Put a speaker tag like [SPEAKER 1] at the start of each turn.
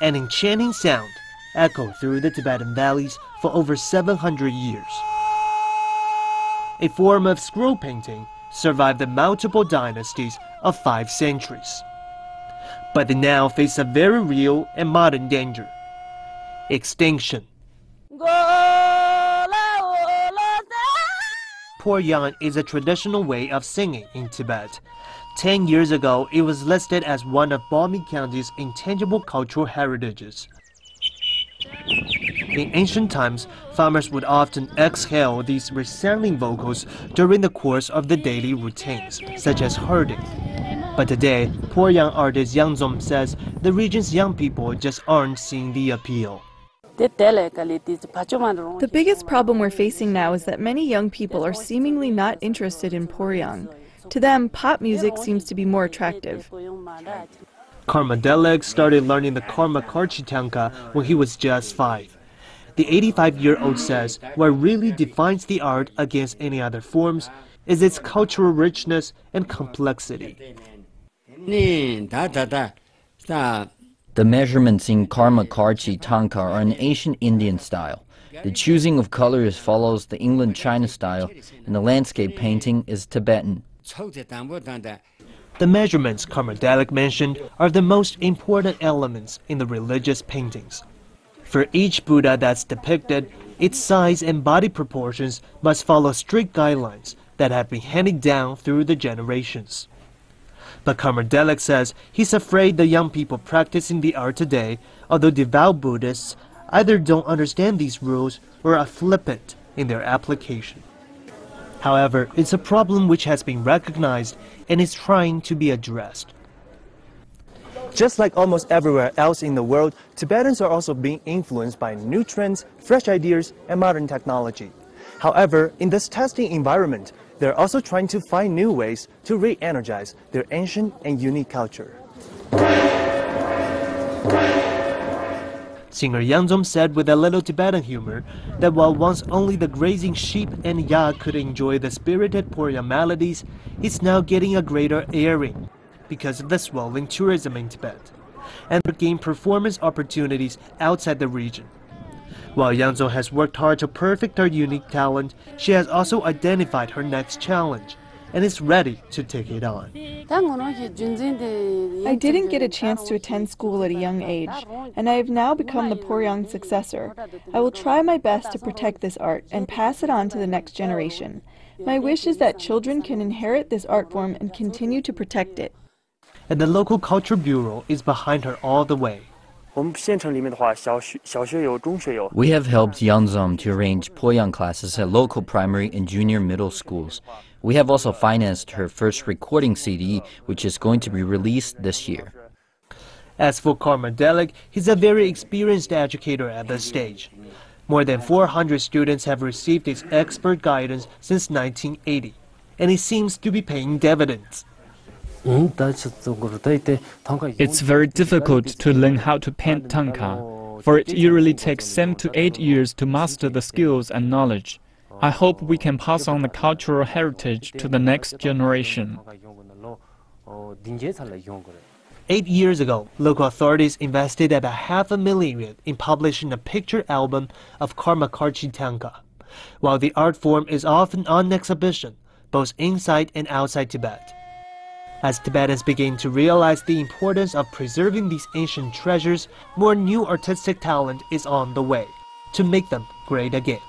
[SPEAKER 1] an enchanting sound echoed through the Tibetan valleys for over 700 years. A form of scroll painting survived the multiple dynasties of 5 centuries. But they now face a very real and modern danger: extinction. Poryang is a traditional way of singing in Tibet. 10 years ago, it was listed as one of Balmy County's intangible cultural heritages. In ancient times, farmers would often exhale these resounding vocals during the course of the daily routines, such as herding. But today, Poryang artist Jiang says the region's young people just aren't seeing the appeal.
[SPEAKER 2] The biggest problem we're facing now is that many young people are seemingly not interested in Poryang. To them, pop music seems to be more attractive.
[SPEAKER 1] Karmadelig started learning the Karma Karchi Tanka when he was just 5. The 85-year-old says what really defines the art against any other forms is its cultural richness and complexity.
[SPEAKER 3] The measurements in Karma Karchi Tanka are in ancient Indian style. The choosing of colors follows the England-China style, and the landscape painting is Tibetan.
[SPEAKER 1] The measurements Karmadelig mentioned are the most important elements in the religious paintings. For each Buddha that's depicted, its size and body proportions must follow strict guidelines that have been handed down through the generations. But Karmadelig says he's afraid the young people practicing the art today, although devout Buddhists, either don't understand these rules or are flippant in their application. However, it's a problem which has been recognized and is trying to be addressed.
[SPEAKER 4] Just like almost everywhere else in the world, Tibetans are also being influenced by new trends, fresh ideas, and modern technology. However, in this testing environment, they're also trying to find new ways to re-energize their ancient and unique culture.
[SPEAKER 1] Singer Yang said with a little Tibetan humor that while once only the grazing sheep and yak could enjoy the spirited Poryang melodies, it's now getting a greater airing because of the swelling tourism in Tibet, and gain performance opportunities outside the region. While Yang has worked hard to perfect her unique talent, she has also identified her next challenge and is ready to take it on.
[SPEAKER 2] I didn't get a chance to attend school at a young age, and I have now become the Poryang successor. I will try my best to protect this art and pass it on to the next generation. My wish is that children can inherit this art form and continue to protect it.
[SPEAKER 1] And the local culture bureau is behind her all the way.
[SPEAKER 3] We have helped Yanzom to arrange Poryang classes at local primary and junior middle schools. We have also financed her first recording CD, which is going to be released this year.
[SPEAKER 1] As for Karmadelig, he's a very experienced educator at this stage. More than 400 students have received his expert guidance since 1980, and he seems to be paying dividends.
[SPEAKER 5] It's very difficult to learn how to paint tanka, for it usually takes 7 to 8 years to master the skills and knowledge. I hope we can pass on the cultural heritage to the next generation.
[SPEAKER 1] 8 years ago, local authorities invested about $500,000 in publishing a picture album of Karma Karchi Tanka. While the art form is often on exhibition, both inside and outside Tibet. As Tibetans begin to realize the importance of preserving these ancient treasures, more new artistic talent is on the way to make them great again.